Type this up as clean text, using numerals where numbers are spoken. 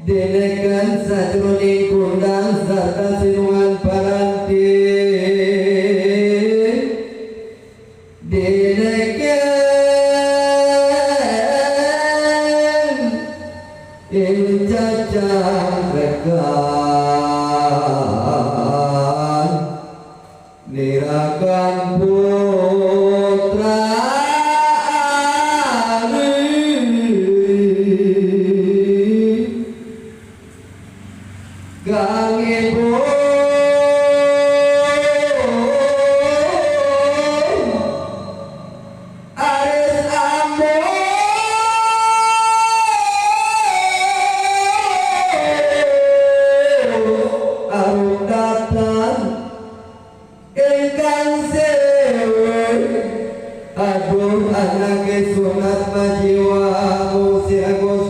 Denekan sajroning kundang sarta sinungan paranti Denekan cacang rekan nirakan putra Kang ibu aris ambo arung datang ingkang sewe aduh anak sunat majiwa musi agus